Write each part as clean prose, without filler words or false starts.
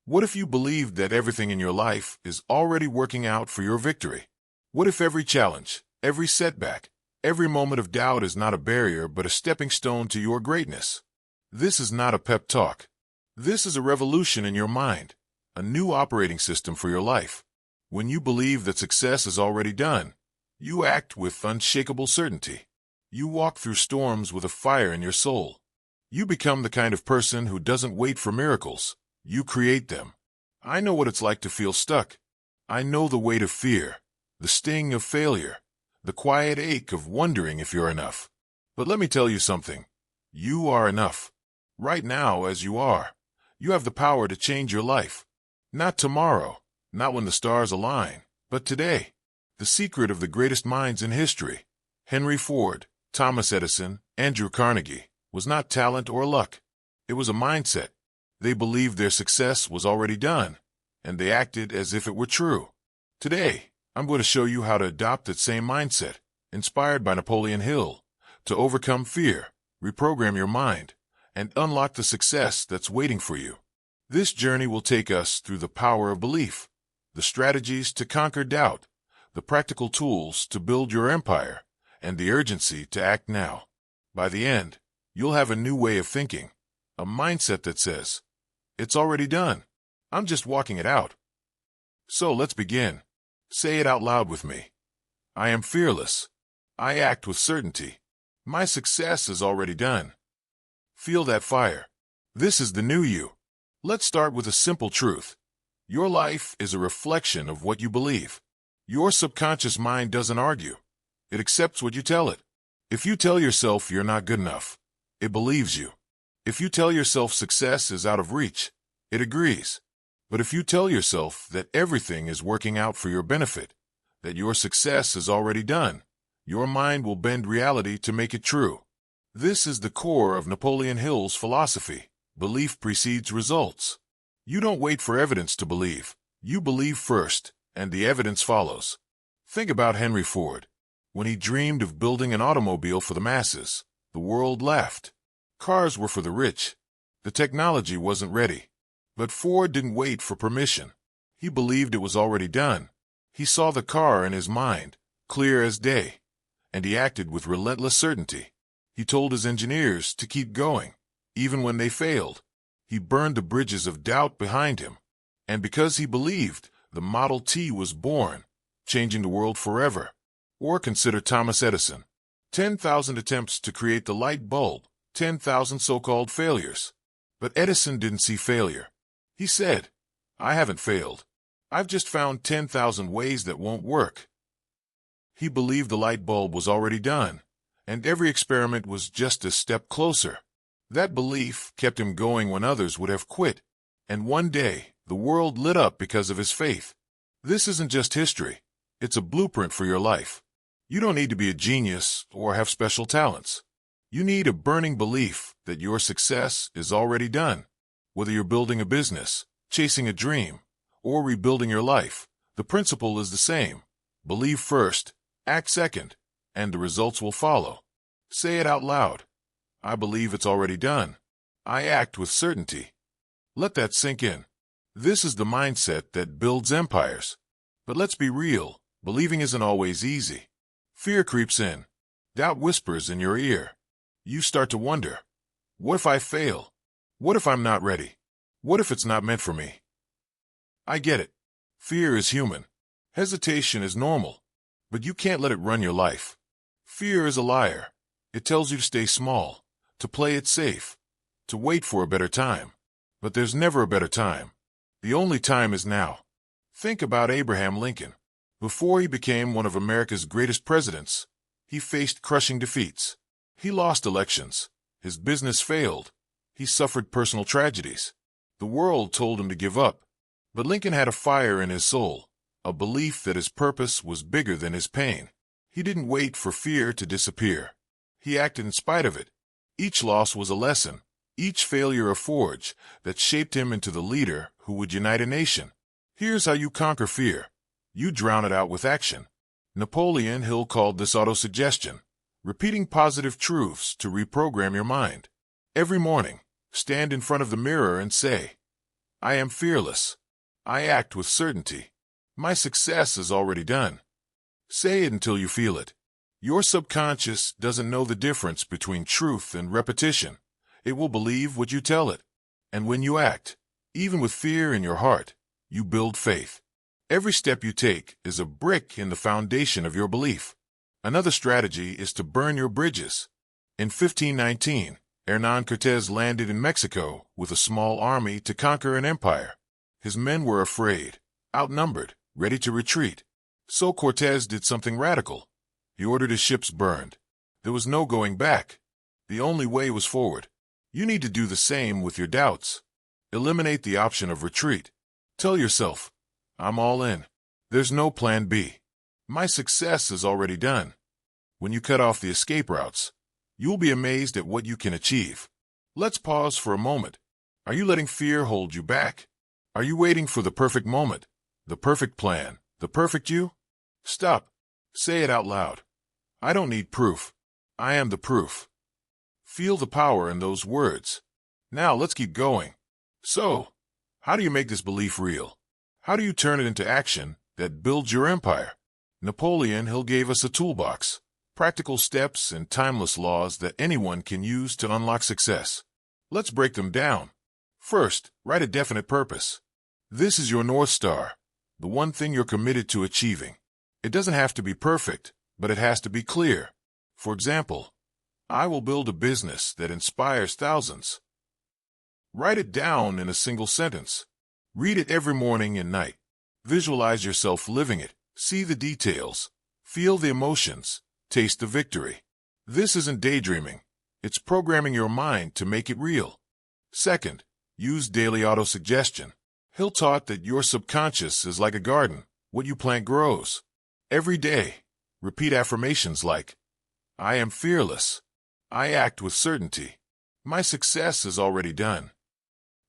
What if you believed that everything in your life is already working out for your victory? What if every challenge, every setback, every moment of doubt is not a barrier but a stepping stone to your greatness? This is not a pep talk. This is a revolution in your mind, a new operating system for your life. When you believe that success is already done, you act with unshakable certainty. You walk through storms with a fire in your soul. You become the kind of person who doesn't wait for miracles. You create them. I know what it's like to feel stuck. I know the weight of fear, the sting of failure, the quiet ache of wondering if you're enough. But let me tell you something. You are enough. Right now, as you are, you have the power to change your life. Not tomorrow, not when the stars align, but today. The secret of the greatest minds in history, Henry Ford, Thomas Edison, Andrew Carnegie, was not talent or luck. It was a mindset. They believed their success was already done, and they acted as if it were true. Today, I'm going to show you how to adopt that same mindset, inspired by Napoleon Hill, to overcome fear, reprogram your mind, and unlock the success that's waiting for you. This journey will take us through the power of belief, the strategies to conquer doubt, the practical tools to build your empire, and the urgency to act now. By the end, you'll have a new way of thinking, a mindset that says, "It's already done. I'm just walking it out." So let's begin. Say it out loud with me. I am fearless. I act with certainty. My success is already done. Feel that fire. This is the new you. Let's start with a simple truth. Your life is a reflection of what you believe. Your subconscious mind doesn't argue. It accepts what you tell it. If you tell yourself you're not good enough, it believes you. If you tell yourself success is out of reach, it agrees. But if you tell yourself that everything is working out for your benefit, that your success is already done, your mind will bend reality to make it true. This is the core of Napoleon Hill's philosophy. Belief precedes results. You don't wait for evidence to believe. You believe first, and the evidence follows. Think about Henry Ford. When he dreamed of building an automobile for the masses, the world laughed. Cars were for the rich. The technology wasn't ready. But Ford didn't wait for permission. He believed it was already done. He saw the car in his mind, clear as day, and he acted with relentless certainty. He told his engineers to keep going, even when they failed. He burned the bridges of doubt behind him. And because he believed, the Model T was born, changing the world forever. Or consider Thomas Edison. 10,000 attempts to create the light bulb, 10,000 so-called failures. But Edison didn't see failure. He said, "I haven't failed. I've just found 10,000 ways that won't work." He believed the light bulb was already done, and every experiment was just a step closer. That belief kept him going when others would have quit. And one day, the world lit up because of his faith. This isn't just history. It's a blueprint for your life. You don't need to be a genius or have special talents. You need a burning belief that your success is already done. Whether you're building a business, chasing a dream, or rebuilding your life, the principle is the same. Believe first, act second, and the results will follow. Say it out loud. I believe it's already done. I act with certainty. Let that sink in. This is the mindset that builds empires. But let's be real, believing isn't always easy. Fear creeps in. Doubt whispers in your ear. You start to wonder, what if I fail? What if I'm not ready? What if it's not meant for me? I get it. Fear is human. Hesitation is normal. But you can't let it run your life. Fear is a liar. It tells you to stay small, to play it safe, to wait for a better time. But there's never a better time. The only time is now. Think about Abraham Lincoln. Before he became one of America's greatest presidents, he faced crushing defeats. He lost elections. His business failed. He suffered personal tragedies. The world told him to give up. But Lincoln had a fire in his soul, a belief that his purpose was bigger than his pain. He didn't wait for fear to disappear. He acted in spite of it. Each loss was a lesson, each failure a forge that shaped him into the leader who would unite a nation. Here's how you conquer fear. You drown it out with action. Napoleon Hill called this autosuggestion, repeating positive truths to reprogram your mind. Every morning, stand in front of the mirror and say, I am fearless. I act with certainty. My success is already done. Say it until you feel it. Your subconscious doesn't know the difference between truth and repetition. It will believe what you tell it. And when you act, even with fear in your heart, you build faith. Every step you take is a brick in the foundation of your belief. Another strategy is to burn your bridges. In 1519, Hernán Cortés landed in Mexico with a small army to conquer an empire. His men were afraid, outnumbered, ready to retreat. So Cortés did something radical. He ordered his ships burned. There was no going back. The only way was forward. You need to do the same with your doubts. Eliminate the option of retreat. Tell yourself, I'm all in. There's no plan B. My success is already done. When you cut off the escape routes, you'll be amazed at what you can achieve. Let's pause for a moment. Are you letting fear hold you back? Are you waiting for the perfect moment, the perfect plan, the perfect you? Stop. Say it out loud. I don't need proof. I am the proof. Feel the power in those words. Now let's keep going. So, how do you make this belief real? How do you turn it into action that builds your empire? Napoleon Hill gave us a toolbox, practical steps and timeless laws that anyone can use to unlock success. Let's break them down. First, write a definite purpose. This is your North Star, the one thing you're committed to achieving. It doesn't have to be perfect, but it has to be clear. For example, I will build a business that inspires thousands. Write it down in a single sentence. Read it every morning and night. Visualize yourself living it. See the details. Feel the emotions. Taste the victory. This isn't daydreaming. It's programming your mind to make it real. Second, use daily autosuggestion. Hill taught that your subconscious is like a garden. What you plant grows. Every day, repeat affirmations like, I am fearless. I act with certainty. My success is already done.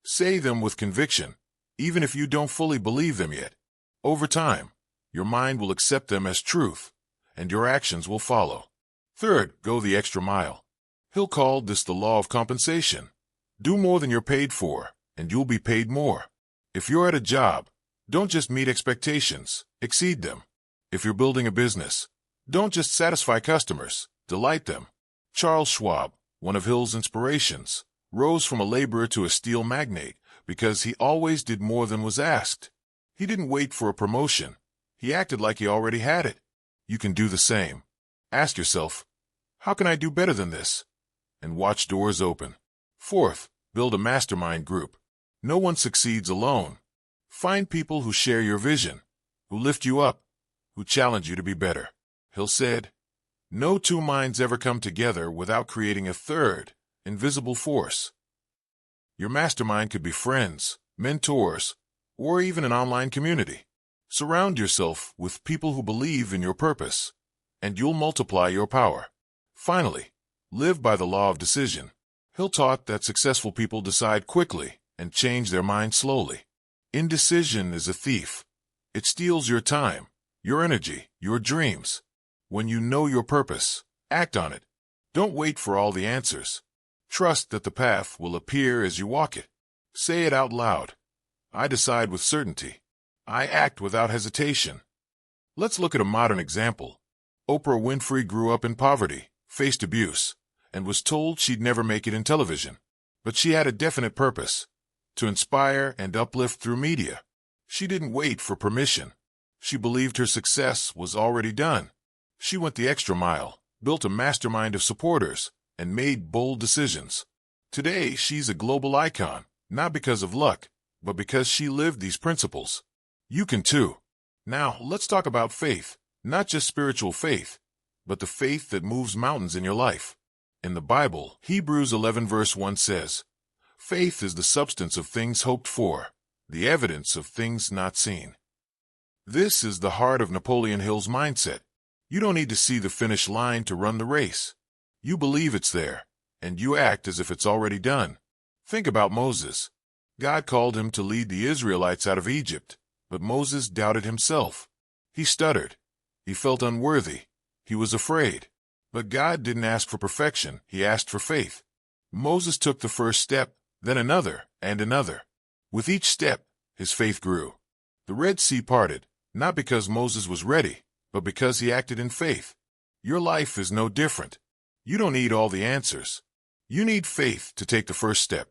Say them with conviction, even if you don't fully believe them yet. Over time, your mind will accept them as truth, and your actions will follow. Third, go the extra mile. Hill called this the law of compensation. Do more than you're paid for, and you'll be paid more. If you're at a job, don't just meet expectations, exceed them. If you're building a business, don't just satisfy customers, delight them. Charles Schwab, one of Hill's inspirations, rose from a laborer to a steel magnate because he always did more than was asked. He didn't wait for a promotion. He acted like he already had it. You can do the same. Ask yourself, how can I do better than this? And watch doors open. Fourth, build a mastermind group. No one succeeds alone. Find people who share your vision, who lift you up, who challenge you to be better. Hill said, no two minds ever come together without creating a third, invisible force. Your mastermind could be friends, mentors, or even an online community. Surround yourself with people who believe in your purpose, and you'll multiply your power. Finally, live by the law of decision. Hill taught that successful people decide quickly and change their mind slowly. Indecision is a thief. It steals your time, your energy, your dreams. When you know your purpose, act on it. Don't wait for all the answers. Trust that the path will appear as you walk it. Say it out loud. I decide with certainty. I act without hesitation. Let's look at a modern example. Oprah Winfrey grew up in poverty, faced abuse, and was told she'd never make it in television. But she had a definite purpose: to inspire and uplift through media. She didn't wait for permission. She believed her success was already done. She went the extra mile, built a mastermind of supporters, and made bold decisions. Today, she's a global icon, not because of luck, but because she lived these principles. You can too. Now, let's talk about faith, not just spiritual faith, but the faith that moves mountains in your life. In the Bible, Hebrews 11 verse 1 says, faith is the substance of things hoped for, the evidence of things not seen. This is the heart of Napoleon Hill's mindset. You don't need to see the finish line to run the race. You believe it's there, and you act as if it's already done. Think about Moses. God called him to lead the Israelites out of Egypt, but Moses doubted himself. He stuttered. He felt unworthy. He was afraid. But God didn't ask for perfection. He asked for faith. Moses took the first step, then another, and another. With each step, his faith grew. The Red Sea parted, not because Moses was ready, but because he acted in faith. Your life is no different. You don't need all the answers. You need faith to take the first step.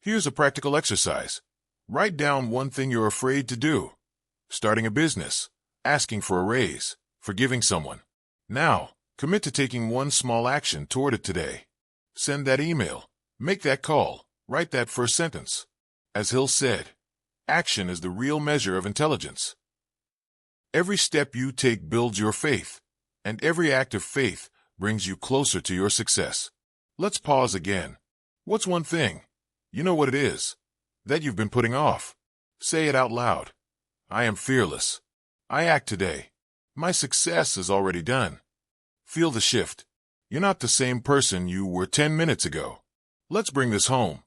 Here's a practical exercise. Write down one thing you're afraid to do. Starting a business, asking for a raise, forgiving someone. Now, commit to taking one small action toward it today. Send that email, make that call, write that first sentence. As Hill said, action is the real measure of intelligence. Every step you take builds your faith, and every act of faith brings you closer to your success. Let's pause again. What's one thing? You know what it is. That you've been putting off. Say it out loud. I am fearless. I act today. My success is already done. Feel the shift. You're not the same person you were 10 minutes ago. Let's bring this home.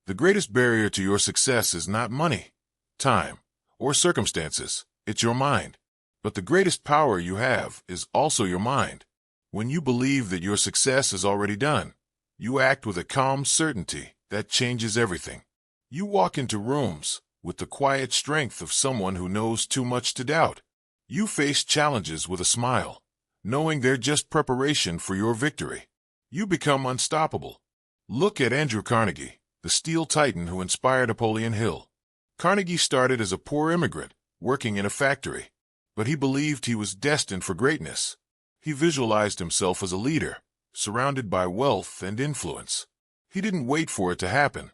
The greatest barrier to your success is not money, time, or circumstances. It's your mind. But the greatest power you have is also your mind. When you believe that your success is already done, you act with a calm certainty that changes everything. You walk into rooms with the quiet strength of someone who knows too much to doubt. You face challenges with a smile, knowing they're just preparation for your victory. You become unstoppable. Look at Andrew Carnegie, the steel titan who inspired Napoleon Hill. Carnegie started as a poor immigrant, working in a factory, but he believed he was destined for greatness. He visualized himself as a leader, surrounded by wealth and influence. He didn't wait for it to happen.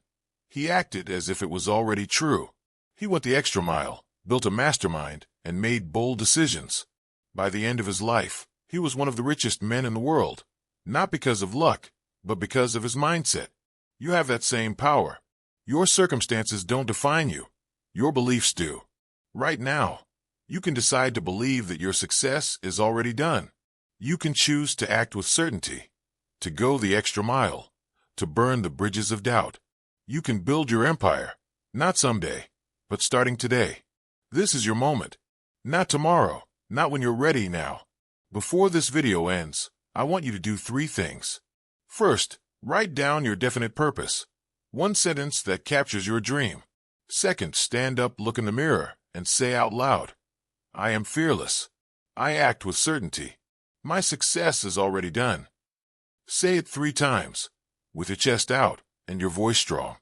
He acted as if it was already true. He went the extra mile, built a mastermind, and made bold decisions. By the end of his life, he was one of the richest men in the world, not because of luck, but because of his mindset. You have that same power. Your circumstances don't define you. Your beliefs do. Right now, you can decide to believe that your success is already done. You can choose to act with certainty, to go the extra mile, to burn the bridges of doubt. You can build your empire, not someday, but starting today. This is your moment. Not tomorrow, not when you're ready now. Before this video ends, I want you to do 3 things. First, write down your definite purpose. One sentence that captures your dream. Second, stand up, look in the mirror, and say out loud, I am fearless. I act with certainty. My success is already done. Say it 3 times, with your chest out and your voice strong.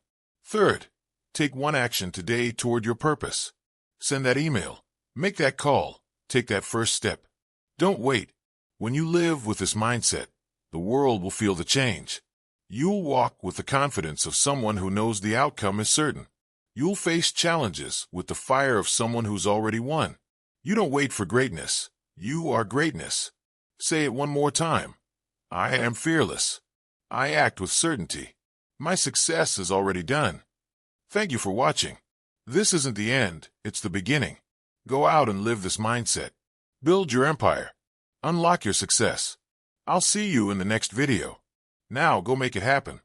Third, take one action today toward your purpose. Send that email, make that call, take that first step. Don't wait. When you live with this mindset, the world will feel the change. You'll walk with the confidence of someone who knows the outcome is certain. You'll face challenges with the fire of someone who's already won. You don't wait for greatness. You are greatness. Say it one more time. I am fearless. I act with certainty. My success is already done. Thank you for watching. This isn't the end, it's the beginning. Go out and live this mindset. Build your empire. Unlock your success. I'll see you in the next video. Now go make it happen.